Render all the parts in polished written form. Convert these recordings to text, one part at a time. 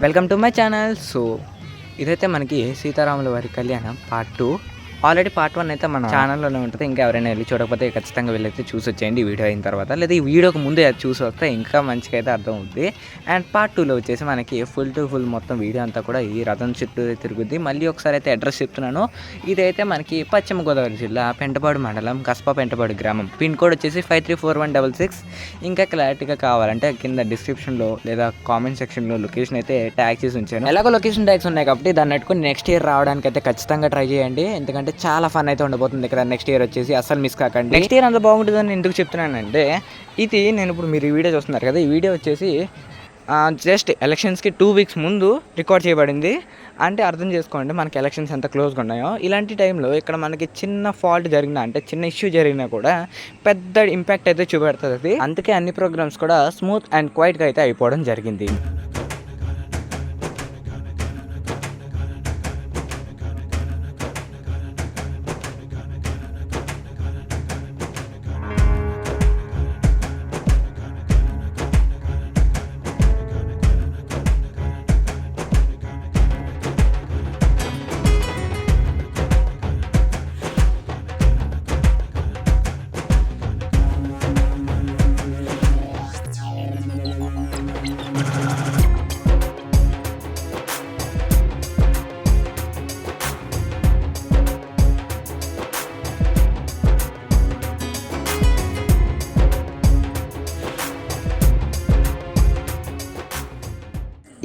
Welcome to my channel. So ఇదైతే మనకి సీతారాముల వారి కళ్యాణం పార్ట్ 2. ఆల్రెడీ పార్ట్ 1 అయితే మన ఛానల్లోనే ఉంటుంది. ఇంకా ఎవరైనా వెళ్ళి చూడకపోతే ఖచ్చితంగా వెళ్ళైతే చూసి వచ్చేయండి ఈ వీడియో అయిన తర్వాత, లేదా ఈ వీడియోకి ముందే అది చూసి వస్తే ఇంకా మంచిగా అయితే అర్థం అవుతుంది. అండ్ పార్ట్ 2లో వచ్చేసి మనకి ఫుల్ టు ఫుల్ మొత్తం వీడియో అంతా కూడా ఈ రథం చుట్టూ తిరుగుద్ది. మళ్ళీ ఒకసారి అయితే అడ్రస్ చెప్తున్నాను. ఇదైతే మనకి పశ్చిమ గోదావరి జిల్లా పెంటపాడు మండలం కస్పా పెంటపాడు గ్రామం. పిన్ కోడ్ వచ్చేసి 534166. ఇంకా క్లారిటీగా కావాలంటే కింద డిస్క్రిప్షన్లో లేదా కామెంట్ సెక్షన్లో లొకేషన్ అయితే ట్యాగ్ చేసి ఉంచాను. ఎలాగో లొకేషన్ ట్యాగ్స్ ఉన్నాయి కాబట్టి దాన్ని పెట్టుకుని నెక్స్ట్ ఇయర్ రావడానికి అయితే ఖచ్చితంగా ట్రై చేయండి. ఎందుకంటే చాలా ఫన్ అయితే ఉండబోతుంది ఇక్కడ. నెక్స్ట్ ఇయర్ వచ్చేసి అస్సలు మిస్ కాకండి. నెక్స్ట్ ఇయర్ అంత బాగుంటుందని ఎందుకు చెప్తున్నానంటే, ఇది నేను ఇప్పుడు మీరు ఈ వీడియో చూస్తున్నారు కదా, ఈ వీడియో వచ్చేసి జస్ట్ ఎలక్షన్స్కి 2 వీక్స్ ముందు రికార్డ్ చేయబడింది. అంటే అర్థం చేసుకోండి మనకి ఎలక్షన్స్ ఎంత క్లోజ్గా ఉన్నాయో. ఇలాంటి టైంలో ఇక్కడ మనకి చిన్న ఫాల్ట్ జరిగినా, అంటే చిన్న ఇష్యూ జరిగినా కూడా పెద్ద ఇంపాక్ట్ అయితే చూపెడుతుంది అది. అందుకే అన్ని ప్రోగ్రామ్స్ కూడా స్మూత్ అండ్ క్వైట్గా అయితే అయిపోవడం జరిగింది.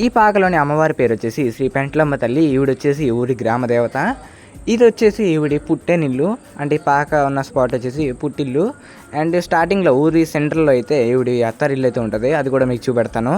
ఈ పాకలోని అమ్మవారి పేరు వచ్చేసి శ్రీ పెంట్లమ్మ తల్లి. ఈవిడ వచ్చేసి ఊరి గ్రామ దేవత. ఇది వచ్చేసి ఈవిడి పుట్టెనిల్లు, అంటే పాక ఉన్న స్పాట్ వచ్చేసి పుట్టిల్లు. అండ్ స్టార్టింగ్లో ఊరి సెంటర్లో అయితే ఈవిడి అత్తారిల్లు అయితే ఉంటుంది, అది కూడా మీకు చూపెడతాను.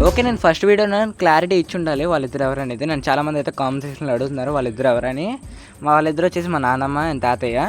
ఓకే, నేను ఫస్ట్ వీడియోలో క్లారిటీ ఇచ్చి ఉండాలి వాళ్ళిద్దరు ఎవరనేది. నేను చాలామంది అయితే కామెంట్ సెక్షన్లో అడుగుతున్నారు వాళ్ళిద్దరు ఎవరని. వాళ్ళిద్దరు వచ్చేసి మా నాన్నమ్మ అండ్ తాతయ్య.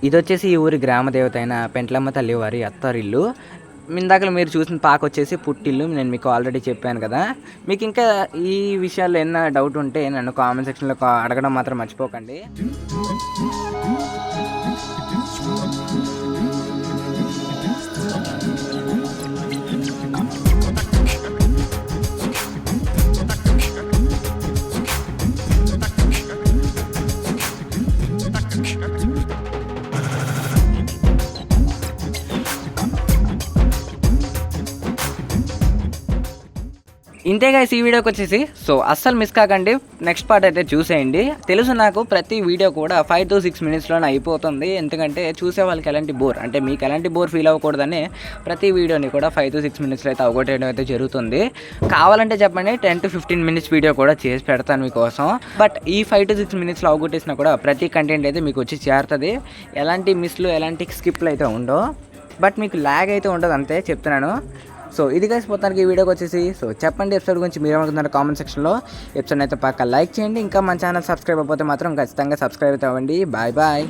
ఇది వచ్చేసి ఈ ఊరి గ్రామ దేవత అయిన పెంట్లమ్మ తల్లి వారి అత్తారిల్లు. ఇందాక మీరు చూసిన పాక వచ్చేసి పుట్టిల్లు. నేను మీకు ఆల్రెడీ చెప్పాను కదా. మీకు ఇంకా ఈ విషయాల్లో ఏమైనా డౌట్ ఉంటే నన్ను కామెంట్ సెక్షన్లో అడగడం మాత్రం మర్చిపోకండి. ఇంతే గైస్ ఈ వీడియోకి వచ్చేసి. సో అస్సలు మిస్ కాకండి, నెక్స్ట్ పార్ట్ అయితే చూసేయండి. తెలుసు నాకు ప్రతి వీడియో కూడా 5 to 6 minutesలోనే అయిపోతుంది, ఎందుకంటే చూసే వాళ్ళకి ఎలాంటి బోర్ అంటే మీకు ఎలాంటి బోర్ ఫీల్ అవ్వకూడదని ప్రతి వీడియోని కూడా 5 to 6 minutesలో అయితే అవగొట్టడం అయితే జరుగుతుంది. కావాలంటే చెప్పండి 10 to 15 minutes వీడియో కూడా చేసి పెడతాను మీకోసం. బట్ ఈ 5 to 6 minutesలో అవగొట్టేసినా కూడా ప్రతి కంటెంట్ అయితే మీకు వచ్చి చేరుతుంది. ఎలాంటి మిస్లు ఎలాంటి స్కిప్లు అయితే ఉండవు, బట్ మీకు ల్యాగ్ అయితే ఉండదు, అంతే చెప్తున్నాను. సో ఇది కలిసి పోతానికి ఈ వీడియోకి వచ్చేసి. సో చెప్పండి ఎపిసోడ్ గురించి మీరు ఏమనుకుంటున్నారు కామెంట్ సెక్షన్లో. ఎపిసోడ్ అయితే పక్క లైక్ చేయండి, ఇంకా మన ఛానల్ సబ్స్క్రైబ్ అయిపోతే మాత్రం ఖచ్చితంగా సబ్స్క్రైబ్ అయితే అవ్వండి. Bye bye.